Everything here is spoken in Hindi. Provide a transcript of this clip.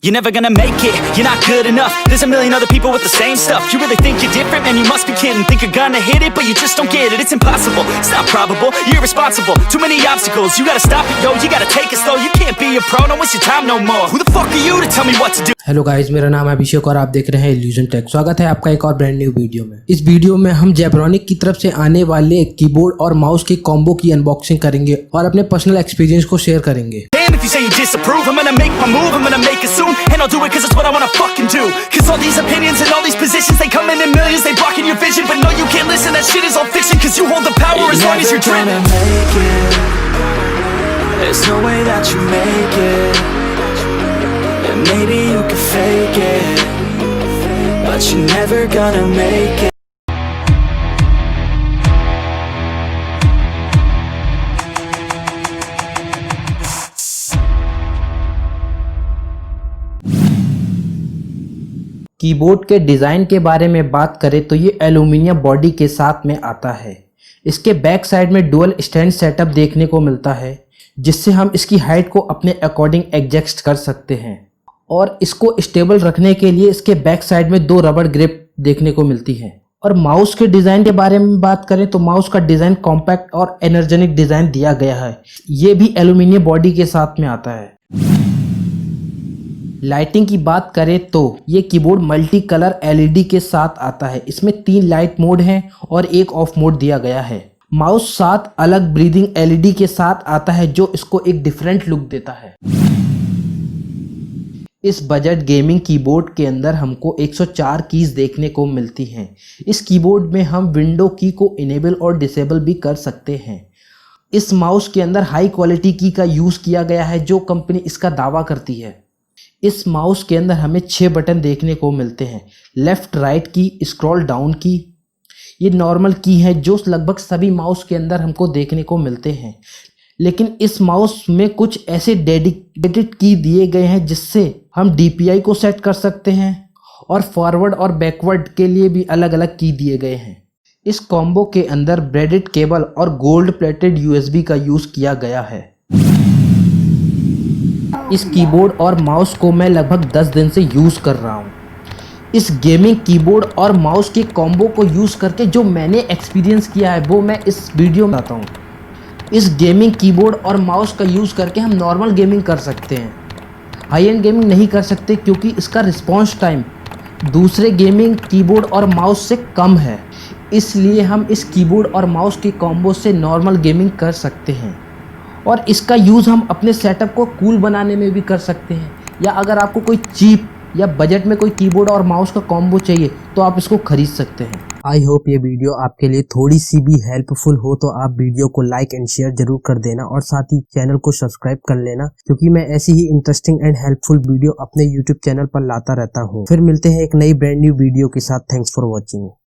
You're never gonna make it, you're not good enough. There's a million other people with the same stuff. You really think you're different? Man, you must be kidding. Think you're gonna hit it, but you just don't get it. It's impossible, it's not probable, you're irresponsible. Too many obstacles, you gotta stop it, yo. You gotta take it slow, you can't be a pro. Don't waste your time no more. Who the fuck are you to tell me what to do? Hello guys, मेरा नाम है अभिषेक और आप देख रहे हैं इल्यूजन टेक। स्वागत है आपका एक और ब्रांड न्यू वीडियो में। इस वीडियो में हम जेब्रॉनिक की तरफ से आने वाले कीबोर्ड और माउस के कॉम्बो की अनबॉक्सिंग करेंगे और अपने पर्सनल एक्सपीरियंस को शेयर करेंगे। Damn, if you say you disapprove, I'm gonna make my move, I'm gonna make it soon. And I'll do it cause it's what I wanna fucking do. Cause all these opinions and all these positions, they come in millions, they blocking your vision. But no, you can't listen, that shit is all fiction. Cause you hold the power as long as you're dreaming. There's no way that you make it. And maybe you can fake it, but you're never gonna make it. Keyboard के डिज़ाइन के बारे में बात करें तो ये एल्यूमिनियम बॉडी के साथ में आता है। इसके बैक साइड में डुअल स्टैंड सेटअप देखने को मिलता है, जिससे हम इसकी हाइट को अपने अकॉर्डिंग एडजस्ट कर सकते हैं। और इसको स्टेबल रखने के लिए इसके बैक साइड में दो रबड़ ग्रिप देखने को मिलती है। और माउस के डिज़ाइन के बारे में बात करें तो माउस का डिज़ाइन कॉम्पैक्ट और एनर्जेटिक डिज़ाइन दिया गया है। ये भी एल्यूमिनियम बॉडी के साथ में आता है। लाइटिंग की बात करें तो ये कीबोर्ड मल्टी कलर एलईडी के साथ आता है। इसमें 3 लाइट मोड हैं और एक ऑफ मोड दिया गया है। माउस 7 अलग ब्रीदिंग एलईडी के साथ आता है, जो इसको एक डिफरेंट लुक देता है। इस बजट गेमिंग कीबोर्ड के अंदर हमको 104 कीज देखने को मिलती हैं। इस कीबोर्ड में हम विंडो की को इनेबल और डिसेबल भी कर सकते हैं। इस माउस के अंदर हाई क्वालिटी की का यूज़ किया गया है, जो कंपनी इसका दावा करती है। इस माउस के अंदर हमें 6 बटन देखने को मिलते हैं। लेफ़्ट राइट की, स्क्रॉल डाउन की, ये नॉर्मल की है जो लगभग सभी माउस के अंदर हमको देखने को मिलते हैं। लेकिन इस माउस में कुछ ऐसे डेडिकेटेड की दिए गए हैं जिससे हम DPI को सेट कर सकते हैं और फॉरवर्ड और बैकवर्ड के लिए भी अलग अलग की दिए गए हैं। इस कॉम्बो के अंदर ब्रेडेड केबल और गोल्ड प्लेटेड USB का यूज़ किया गया है। इस कीबोर्ड और माउस को मैं लगभग 10 दिन से यूज़ कर रहा हूँ। इस गेमिंग कीबोर्ड और माउस के कॉम्बो को यूज़ करके जो मैंने एक्सपीरियंस किया है वो मैं इस वीडियो में बताता हूँ। इस गेमिंग कीबोर्ड और माउस का यूज़ करके हम नॉर्मल गेमिंग कर सकते हैं, हाई एंड गेमिंग नहीं कर सकते क्योंकि इसका रिस्पॉन्स टाइम दूसरे गेमिंग कीबोर्ड और माउस से कम है। इसलिए हम इस कीबोर्ड और माउस के कॉम्बो से नॉर्मल गेमिंग कर सकते हैं और इसका यूज़ हम अपने सेटअप को कूल बनाने में भी कर सकते हैं। या अगर आपको कोई चीप या बजट में कोई कीबोर्ड और माउस का कॉम्बो चाहिए तो आप इसको खरीद सकते हैं। आई होप ये वीडियो आपके लिए थोड़ी सी भी हेल्पफुल हो, तो आप वीडियो को लाइक एंड शेयर जरूर कर देना और साथ ही चैनल को सब्सक्राइब कर लेना, क्योंकि मैं ऐसी ही इंटरेस्टिंग एंड हेल्पफुल वीडियो अपने यूट्यूब चैनल पर लाता रहता हूँ। फिर मिलते हैं एक नई ब्रांड न्यू वीडियो के साथ। Thanks for watching.